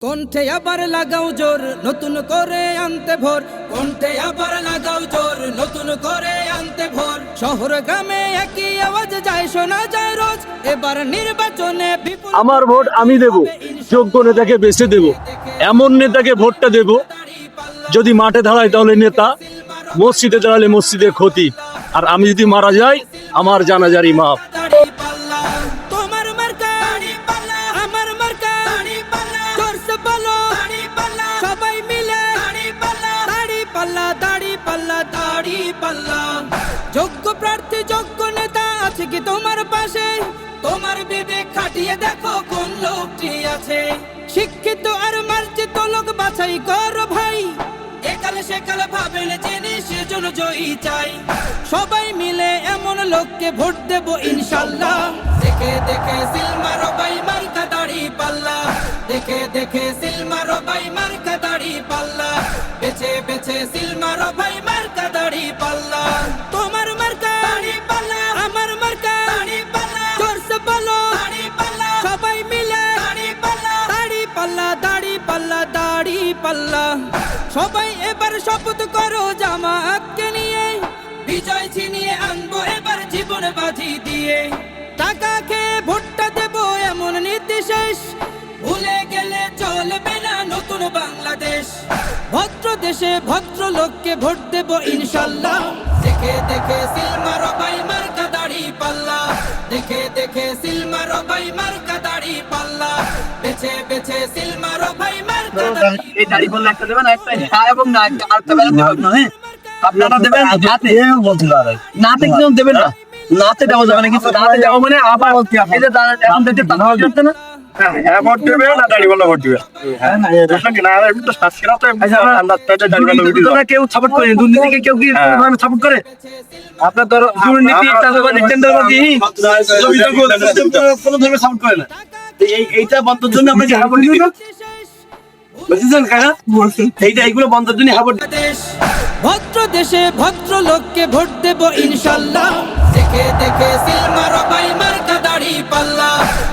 কণ্ঠে আবার লাগাও জোর নতুন করে আনতে ভোর, কণ্ঠে আবার লাগাও জোর নতুন করে আনতে ভোর। শহর গ্রামে একই আওয়াজ যায় শোনা যায় রোজ, এবার নির্বাচনে বিপুল আমার ভোট আমি দেব, যোগ্য নেতাকে বেছে দেব, এমন নেতাকে ভোটটা দেব যদি মাঠে দাঁড়ায় তাহলে নেতা, মসজিদে দাঁড়ালে মসজিদের ক্ষতি, আর আমি যদি মারা যাই আমার জানাজারি মাপ। তোমার মার্কা আমার মার্কা, জোরসে বলো সবাই মিলে দাড়ি পাল্লা দাড়ি পাল্লা দাড়ি পাল্লা। যোগ্য প্রার্থী যোগ্য নেতা আছে কি তোমার পাশে? তোমার বিবেক খাটিয়ে দেখো কোন লোকটি আছে। শিক্ষিত আর মার্জিত লোক বাছাই করো ভাই, একালে সেকালে ভাবেন জেনে সেজন্য জয়ী চাই। সবাই মিলে এমন লোককে ভোট দেব ইনশাল্লাহ। দেখে দেখে সিল মারো ভাই মার্কা দাড়ি পাল্লা, দেখে দেখে সিল মারো ভাই মার্কা দাড়ি পাল্লা, বেছে বেছে সিল মারো ভাই মার্কা দাড়ি পাল্লা। তোমার মার্কা দাড়ি পাল্লা আমার মার্কা দাড়ি পাল্লা, জোরসে বলো দাড়ি পাল্লা সবাই মিলে দাড়ি পাল্লা দাড়ি পাল্লা দাড়ি পাল্লা দাড়ি পাল্লা। সবাই এবার শপথ করো জামাতকে নিয়ে, বিজয় ছিনিয়ে আনবো এবার জীবন বাজি দিয়ে। টাকা খেয়ে ভোটটা দেবো এমন নীতি শেষ, ভুলে গেলে চলবে না নতুন বাংলাদেশ। ভদ্র দেশে ভদ্র লোককে ভোট দেবো ইনশাল্লাহ। দেখে দেখে সিল মারো ভাই মার্কা দাড়ি পাল্লা, দেখে দেখে সিল মারো ভাই মার্কা দাড়ি পাল্লা, বেছে বেছে সিল মারো ভাই মার্কা দাড়ি। এই দাড়ি বললে একটা দেবেন, একটা হ্যাঁ এবং না, একটা আরেকটা বেলা দেবেন না। হ্যাঁ আপনারা দেবেন হাতে, নাতে কিন্তু দেবেন না, নাতে দেওয়া যাবে না। কিন্তু নাতে দেওয়া মানে আবার এই যে এখন দেখতে টাকা যাচ্ছে না, হ্যাঁ ভোট দেবে না দাড়ি বলা ভোট দিবে। কেউ সাপোর্ট করে দুর্নীতিকে, কেউ কি সাপোর্ট করে? আপনার ধরো দুর্নীতি কোনো ধরনের সাপোর্ট করে না। এইটা বন্ধের জন্য আমরা যে হাবট দিই, বুঝেছেন কাকা? এইটা এইগুলো বন্ধের জন্য হাবট। ভদ্র দেশে ভদ্র লোককে ভোট দেব ইনশাল্লাহ। দেখে দেখে সিল মারো ভাই মার্কা দাড়ি পাল্লা,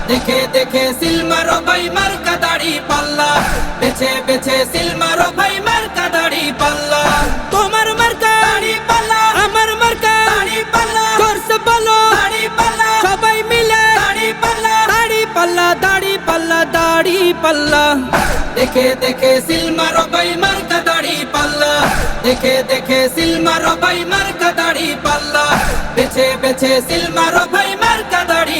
দেখে দেখে সিল মারো ভাই মার্কা দাড়ি পাল্লা, বেছে বেছে সিল মারো ভাই মার্কা দাড়ি পাল্লা। তোমার মার্কা দাড়ি পাল্লা আমার মার্কা দাড়ি পাল্লা, জোরসে বলো দাড়ি পাল্লা সবাই মিলে দাড়ি পাল্লা দাড়ি পাল্লা দাড়ি পাল্লা দাড়ি পাল্লা। দেখে দেখে সিল মারো ভাই মার্কা দাড়ি পাল্লা, দেখে দেখে সিল মারো ভাই মার্কা দাড়ি পাল্লা, বেছে বেছে সিল মারো ভাই মার্কা দাড়ি।